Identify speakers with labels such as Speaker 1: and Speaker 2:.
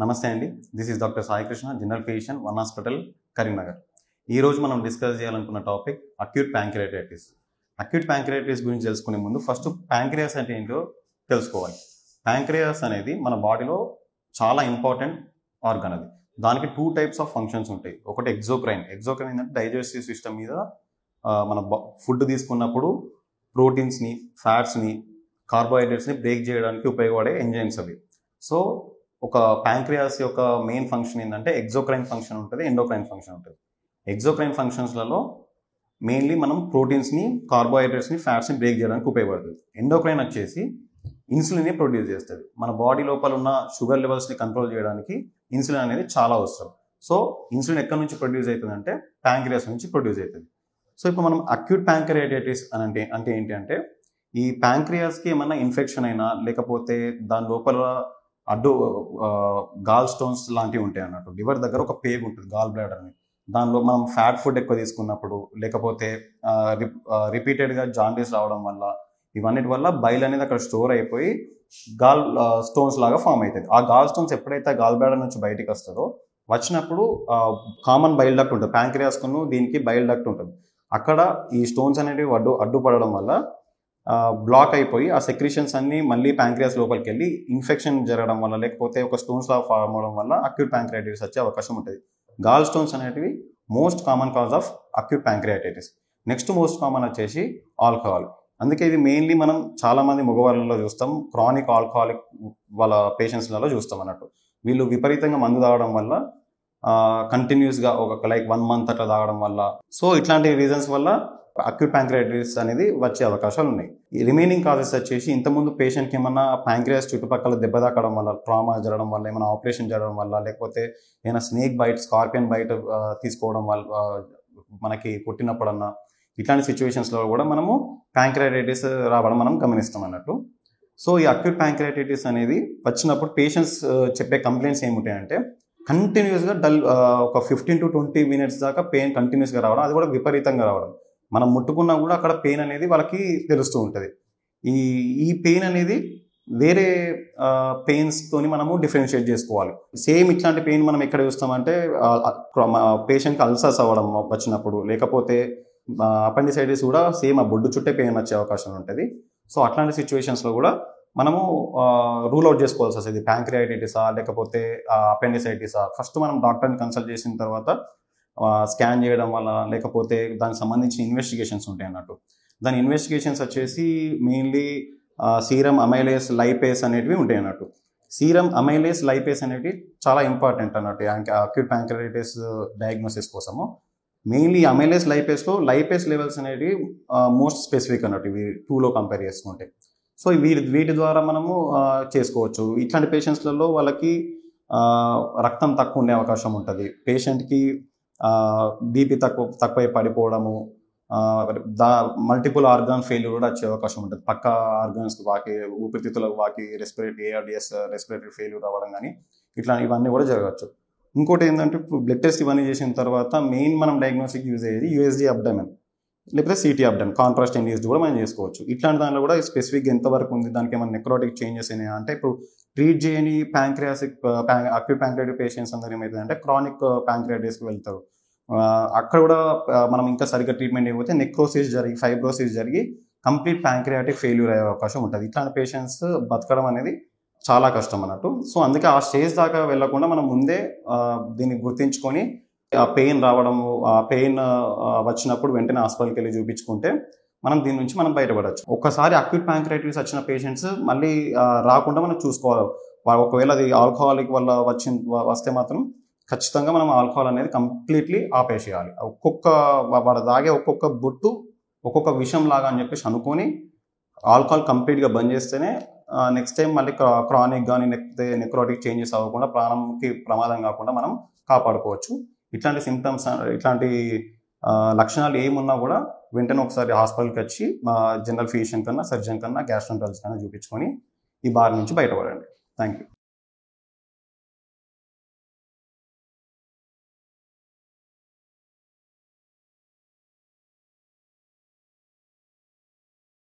Speaker 1: నమస్తే అండి. This is doctor Sai Krishna, general physician, one hospital, Karimnagar. ఈరోజు మనం డిస్కస్ చేయాలనుకున్న topic acute pancreatitis. Acute pancreatitis గురించి తెలుసుకునే ముందు ఫస్ట్ ప్యాంక్రియాస్ అంటే ఏంటో తెలుసుకోవాలి. ప్యాంక్రియాస్ అనేది మన బాడీలో చాలా ఇంపార్టెంట్ ఆర్గన్. అది దానికి 2 టైప్స్ ఆఫ్ ఫంక్షన్స్ ఉంటాయి. ఒకటి ఎగ్జోక్రైన్. ఎగ్జోక్రైన్ అంటే డైజెస్టివ్ సిస్టమ్ మీద మన ఫుడ్ తీసుకున్నప్పుడు ప్రోటీన్స్ని, ఫ్యాట్స్ని, కార్బోహైడ్రేట్స్ని బ్రేక్ చేయడానికి ఉపయోగపడే ఎంజైమ్స్ అవి. సో ఒక ప్యాంక్రియాస్ యొక్క మెయిన్ ఫంక్షన్ ఏంటంటే ఎగ్జోక్రైన్ ఫంక్షన్ ఉంటుంది, ఎండోక్రైన్ ఫంక్షన్ ఉంటుంది. ఎగ్జోక్రైన్ ఫంక్షన్స్లలో మెయిన్లీ మనం ప్రోటీన్స్ని, కార్బోహైడ్రేట్స్ని, ఫ్యాట్స్ని బ్రేక్ చేయడానికి ఉపయోగపడుతుంది. ఎండోక్రైన్ వచ్చేసి ఇన్సులిన్ని ప్రొడ్యూస్ చేస్తుంది. మన బాడీ లోపల ఉన్న షుగర్ లెవెల్స్ని కంట్రోల్ చేయడానికి ఇన్సులిన్ అనేది చాలా అవసరం. సో ఇన్సులిన్ ఎక్కడి నుంచి ప్రొడ్యూస్ అవుతుంది అంటే ప్యాంక్రియాస్ నుంచి ప్రొడ్యూస్ అవుతుంది. సో ఇప్పుడు మనం అక్యూట్ ప్యాంక్రియాటైటిస్ అంటే ఏంటి అంటే ఈ ప్యాంక్రియాస్కి ఏమన్నా ఇన్ఫెక్షన్ అయినా లేకపోతే దాని లోపల గాల్ స్టోన్స్ లాంటివి ఉంటాయి అన్నట్టు. లివర్ దగ్గర ఒక పేగు ఉంటుంది, గాల్ బ్లాడర్ అని. దానిలో మనం ఫ్యాట్ ఫుడ్ ఎక్కువ తీసుకున్నప్పుడు లేకపోతే రిపీటెడ్గా జాండీస్ రావడం వల్ల ఇవన్నిటి వల్ల బైల్ అనేది అక్కడ స్టోర్ అయిపోయి గాల్ స్టోన్స్ లాగా ఫామ్ అవుతుంది. ఆ గాల్ స్టోన్స్ ఎప్పుడైతే గాల్ బ్లాడర్ నుంచి బయటికి వస్తుందో వచ్చినప్పుడు కామన్ బైల్ డక్ట్ ఉంటుంది. ప్యాంక్రియాస్కును దీనికి బైల్ డక్ట్ ఉంటుంది. అక్కడ ఈ స్టోన్స్ అనేవి అడ్డుపడడం వల్ల బ్లాక్ అయిపోయి ఆ సెక్రీషన్స్ అన్ని మళ్ళీ ప్యాంక్రియాస్ లోపలికి వెళ్ళి ఇన్ఫెక్షన్ జరగడం వల్ల లేకపోతే ఒక స్టోన్స్ లా ఫార్మ్ అవడం వల్ల అక్యూట్ ప్యాంక్రియాటైటిస్ వచ్చే అవకాశం ఉంటుంది. గాల్ స్టోన్స్ అనేటివి most common cause of acute pancreatitis. Next most common వచ్చేసి ఆల్కహాల్. అందుకే ఇది మెయిన్లీ మనం చాలామంది మగవాళ్ళలో చూస్తాం, క్రానిక్ ఆల్కహాలిక్ వాళ్ళ పేషెంట్స్లలో చూస్తాం అన్నట్టు. వీళ్ళు విపరీతంగా మందు తాగడం వల్ల కంటిన్యూస్గా ఒక 1 month అట్లా తాగడం వల్ల, సో ఇట్లాంటి రీజన్స్ వల్ల అక్యూట్ ప్యాంక్రియాటైటిస్ అనేది వచ్చే అవకాశాలు ఉన్నాయి. ఈ రిమైనింగ్ కాజెస్ వచ్చేసి ఇంతకుముందు పేషెంట్కి ఏమన్నా ప్యాంక్రియాస్ చుట్టుపక్కల దెబ్బ తాకడం వల్ల, ట్రామా జరగడం వల్ల, ఏమైనా ఆపరేషన్ జరగడం వల్ల, లేకపోతే ఏమైనా స్నేక్ బైట్, స్కార్పియన్ బైట్ తీసుకోవడం వల్ల మనకి పుట్టినప్పుడన్నా ఇట్లాంటి సిచ్యువేషన్స్లో కూడా మనము ప్యాంక్రియాటైటిస్ రావడం మనం గమనిస్తాం అన్నట్టు. సో ఈ అక్యూట్ ప్యాంక్రియాటైటిస్ అనేది వచ్చినప్పుడు పేషెంట్స్ చెప్పే కంప్లైంట్స్ ఏముంటాయంటే కంటిన్యూస్గా ఒక 15 to 20 minutes దాకా పెయిన్ కంటిన్యూస్గా రావడం, అది కూడా విపరీతంగా రావడం. మనం ముట్టుకున్నా కూడా అక్కడ పెయిన్ అనేది వాళ్ళకి తెలుస్తూ ఉంటుంది. ఈ పెయిన్ అనేది వేరే పెయిన్స్తోని మనము డిఫరెన్షియేట్ చేసుకోవాలి. సేమ్ ఇట్లాంటి పెయిన్ మనం ఎక్కడ చూస్తామంటే పేషెంట్కి అల్సర్స్ అవ్వడం వచ్చినప్పుడు, లేకపోతే అపెండిసైటిస్ కూడా సేమ్ ఆ బొడ్డు చుట్టే పెయిన్ వచ్చే అవకాశం ఉంటుంది. సో అట్లాంటి సిచ్యువేషన్స్లో కూడా మనము రూల్ అవుట్ చేసుకోవాల్సి వస్తుంది, ప్యాంక్రియాటైటిసా లేకపోతే అపెండిసైటిసా. ఫస్ట్ మనం డాక్టర్ని కన్సల్ట్ చేసిన తర్వాత స్కాన్ చేయడం వల్ల లేకపోతే దానికి సంబంధించిన ఇన్వెస్టిగేషన్స్ ఉంటాయి అన్నట్టు. దాని ఇన్వెస్టిగేషన్స్ వచ్చేసి మెయిన్లీ సీరం అమైలేస్ లైపేస్ అనేటివి ఉంటాయి అన్నట్టు. సీరం అమైలేస్ లైపేస్ అనేవి చాలా ఇంపార్టెంట్ అన్నట్టు అక్యూట్ ప్యాంక్రియాటైటిస్ డయాగ్నోసిస్ కోసము. మెయిన్లీ అమైలేస్ లైపేస్లో లైపేస్ లెవెల్స్ అనేవి మోస్ట్ స్పెసిఫిక్ అన్నట్టు ఇవి 2లో కంపేర్ చేసుకుంటే. సో వీటి ద్వారా మనము చేసుకోవచ్చు. ఇట్లాంటి పేషెంట్స్లలో వాళ్ళకి రక్తం తక్కువ ఉండే అవకాశం ఉంటుంది. పేషెంట్కి బీపీ తక్కువై పడిపోవడము, మల్టిపుల్ ఆర్గాన్ ఫెయిల్యూర్ కూడా వచ్చే అవకాశం ఉంటుంది. పక్క ఆర్గాన్స్కి ఊపిరితిత్తులకు ARDS రెస్పిరేటరీ ఫెయిల్యూర్ అవ్వడం కానీ ఇవన్నీ కూడా జరగవచ్చు. ఇంకోటి ఏంటంటే ఇప్పుడు బ్లడ్ టెస్ట్ ఇవన్నీ చేసిన తర్వాత మెయిన్ మనం డయాగ్నోస్టిక్ యూజ్ అయ్యేది USG అబ్డమెన్ లేకపోతే CT అబ్డమెన్, కాంట్రాస్ట్ ఇండ్యూస్డ్ కూడా మనం చేసుకోవచ్చు. ఇట్లాంటి దాంట్లో కూడా స్పెసిఫిక్గా ఎంతవరకు ఉంది, దానికి ఏమైనా నెక్రోటిక్ చేంజెస్ అయినాయి అంటే ఇప్పుడు ట్రీట్ చేయని అక్యూట్ ప్యాంక్రియాటిక్ పేషెంట్స్ అందరూ ఏమవుతుందంటే క్రానిక్ ప్యాంక్రియాటిస్కి వెళ్తారు. అక్కడ కూడా మనం ఇంకా సరిగ్గా ట్రీట్మెంట్ అయిపోతే నెక్రోసిస్ జరిగి, ఫైబ్రోసిస్ జరిగి కంప్లీట్ ప్యాంక్రియాటిక్ ఫెయిల్యూర్ అయ్యే అవకాశం ఉంటుంది. ఇట్లాంటి పేషెంట్స్ బతకడం అనేది చాలా కష్టం అన్నట్టు. సో అందుకే ఆ స్టేజ్ దాకా వెళ్లకుండా మనం ముందే దీన్ని గుర్తించుకొని ఆ పెయిన్ రావడము, ఆ పెయిన్ వచ్చినప్పుడు వెంటనే హాస్పిటల్కి వెళ్ళి చూపించుకుంటే మనం దీని నుంచి మనం బయటపడవచ్చు. ఒక్కసారి అక్యూట్ ప్యాంక్రియాటైటిస్ వచ్చిన పేషెంట్స్ మళ్ళీ రాకుండా మనం చూసుకోవాలి. ఒకవేళ అది ఆల్కహాలిక్ వల్ల వస్తే మాత్రం ఖచ్చితంగా మనం ఆల్కహాల్ అనేది కంప్లీట్లీ ఆపేసేయాలి. వాడు తాగే ఒక్కొక్క బొట్టు ఒక్కొక్క విషయం లాగా అని చెప్పేసి అనుకొని ఆల్కహాల్ కంప్లీట్గా బంద్ చేస్తేనే నెక్స్ట్ టైం మళ్ళీ క్రానిక్ కానీ లేకపోతే నెక్రోటిక్ చేంజెస్ అవ్వకుండా ప్రాణంకి ప్రమాదం కాకుండా మనం కాపాడుకోవచ్చు. ఇట్లాంటి సింప్టమ్స్, ఇట్లాంటి లక్షణాలు ఏమున్నా కూడా వెంటనే ఒకసారి హాస్పిటల్కి వచ్చి జనరల్ ఫిజిషియన్ కన్నా, సర్జన్ కన్నా, గ్యాస్ట్రోఎంటరాలజిస్ట్ కన్నా చూపించుకొని ఈ బారి నుంచి బయటపడండి. Thank you.